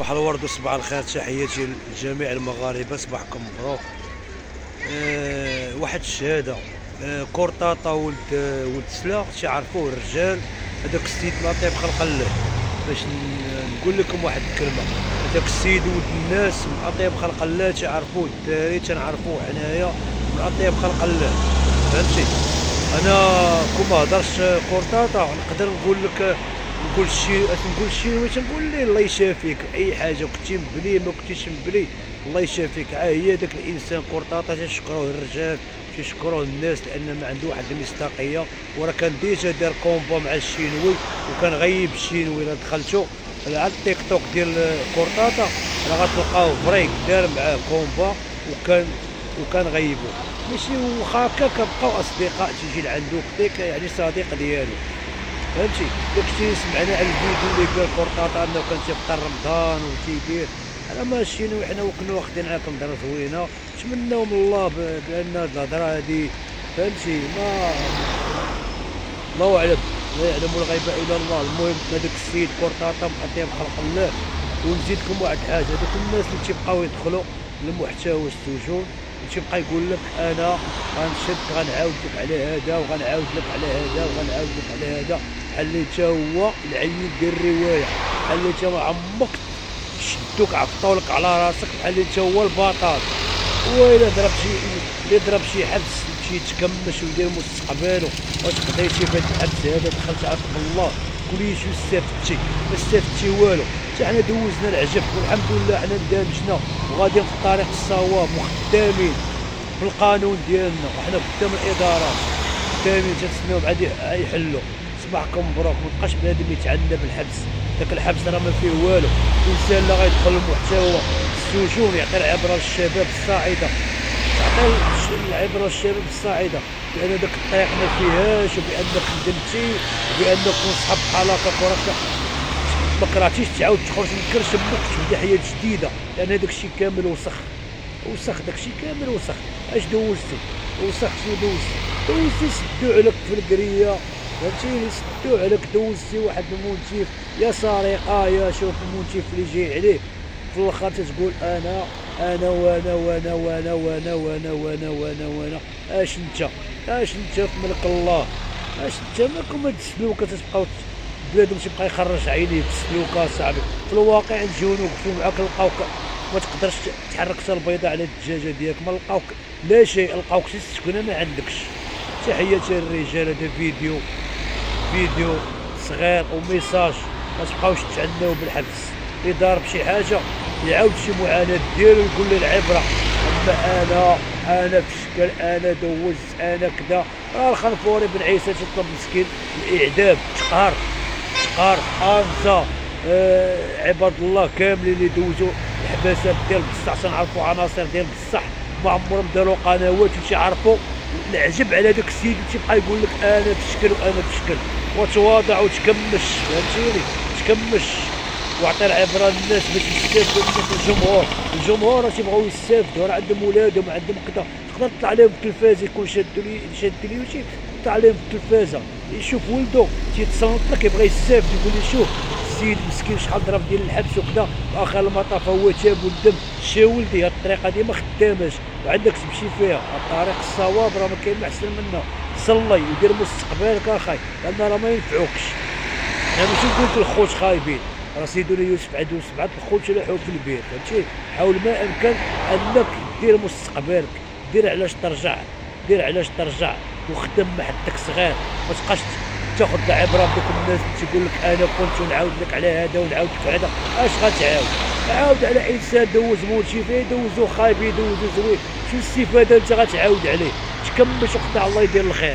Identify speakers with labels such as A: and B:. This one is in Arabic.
A: صباح الورد وصباح الخير، تحياتي لجميع المغاربه، صباحكم مبروك. واحد الشهاده. كورطاطا ولد سلا تعرفوه الرجال. هذاك السيد لطيف خلق الله. باش نقول لكم واحد الكلمه، هذاك السيد ولد الناس من اطيب خلق الله، تعرفوه الدراري تنعرفوه حنايا من اطيب خلق الله. فهمتي؟ انا كون ما هضرش كورطاطا نقدر نقول لك، نقول شي واش نقول ليه الله يشافيك اي حاجه، كنتي مبلي ما كنتيش مبلي الله يشافيك. هي داك الانسان كورطاطا تشكروه الرجال، تشكروه الناس، لان ما عنده واحد المصداقيه. وراه كان ديجا دار كومبا مع الشينوي، وكان غيب الشينوي. الا دخلتو على التيك توك ديال كورطاطا راه غتلقاو فريك دار معاه كومبا، وكان غيبو. ماشي واخا هكا كنبقاو اصدقاء، تيجي لعندو خديك يعني صديق ديالو. فهمتي؟ داكشي سمعنا على الفيديو اللي قال كورطاطا انه كان تيفطر رمضان وتيدير. انا ماشيين وحنا وكنا واخدين معاكم هضره زوينه، نتمناو من الله بان هاد الهضره هادي، فهمتي، ما الله اعلم، لا يعلم الغيب الا الله. المهم هذاك السيد كورطاطا مقدم خلق الله. ونزيدكم واحد الحاجه، هذوك الناس اللي تيبقاو يدخلوا لمحتوى السجون تيبقى يقول لك انا غنشد غنعاود لك على هذا وغنعاود لك على هذا وغنعاود لك على هذا، بحال اللي تا هو العيد ديال الروايه، بحال اللي تا ما عمرك شدوك عطاولك على راسك، بحال اللي تا هو البطاط. وإلا ضرب شي حبس يمشي يتكمش ويدير مستقبلو، واش قضيتي بهاد الحبس هذا؟ دخلت عافاك الله، قولي شو استفدتي؟ ما استفدتي والو. حتى حنا دوزنا العجب والحمد لله، حنا اندمجنا وغاديين في الطريق الصواب وخدامين بالقانون ديالنا، وحنا قدام الادارات خدامين تنتسناو عاد يحلوا. صباحكم مبروك. مابقاش بنادم يتعنى بالحبس، داك الحبس راه ما فيه والو. الانسان اللي غيدخل المحتوى السجون يعطي العبره للشباب الصاعده، يعطي العبره للشباب الصاعده بان داك الطريق ما فيهاش، وبانك ندمتي، وبانك كون صحاب بحال هكاك وراك ما كرهتيش تعاود تخرج من كرش امك تبدا حياه جديده، لان داكشي كامل وسخ داكشي كامل وسخ. اش دوزتي؟ وسخ شنو دوزتي سدو عليك في القريه، فهمتيني، سدو عليك. دوزتي واحد المونتيف يا سرقه يا شوف المونتيف اللي جاي عليه، في الاخر تتقول انا وانا وانا وانا وانا وانا وانا وانا وانا. اش انت في ملك الله؟ اش انت مالكم هاد السلوكه؟ تتبقاو بنادم تيبقى يخرج عينيه بالسلوكه صاحبي. في الواقع نجيو نوقفو معاك نلقاوك ما تقدرش تحرك حتى البيضه على الدجاجه ديالك، ما لقاوك لا شيء، لقاوك شي السكنه ما عندكش. تحياتي للرجال. هذا فيديو صغير وميساج، ما تبقاوش تعناو بالحبس. اللي ضارب شي حاجه يعاود شي معاناه ديالو يقول لي العبره. اما انا في شكل انا دوزت انا كذا، راه الخنفوري بن عيسى تطلب مسكين الاعدام، تقهر انت. عباد الله كاملين اللي دوزوا الحباسات ديال بصح تنعرفوا عناصر ديال بصح ما عمرهم داروا قنوات وتيعرفوا العجب على داك السيد اللي تيبقى يقول لك انا في شكل وانا في شكل، وتواضع وتكمش، فهمتيني، تكمش وعطي العبره للناس باش يستافدوا منك. الجمهور راه تيبغيو يستافدوا، راه عندهم ولادهم عندهم كذا. تقدر تطلع عليهم في التلفاز يكون شاد اليوتيوب، تطلع عليهم في التلفازه يشوف ولدو تيتصنت لك يبغي يستافد، يقول لي شوف السيد مسكين شحال ضرب ديال الحبس وكذا، واخر المطاف هو تاب والدم. شا ولدي هاد الطريقه دي ما خداماش وعندك تمشي فيها. الطريق الصواب راه ما كاين ما احسن منه. صلي ودير مستقبلك اخاي، لان راه ما ينفعوكش. انا ماشي قلت الخوت خايبين، راه سيدنا يوسف عنده 7 الخوت شلحوا في البيت، فهمتي. حاول ما امكن انك دير مستقبلك، دير علاش ترجع وخدم مع حدك صغير. ما تبقاش تاخذ العبره بدوك الناس اللي تيقول لك انا كنت ونعاود لك على هذا ونعاود لك على هذا. اش غتعاود؟ عاود على انسان دوز موتي فيه، دوزو خايب يدوزو زوين، شو الاستفاده انت غتعاود عليه؟ تكمش وقطع الله يدير الخير.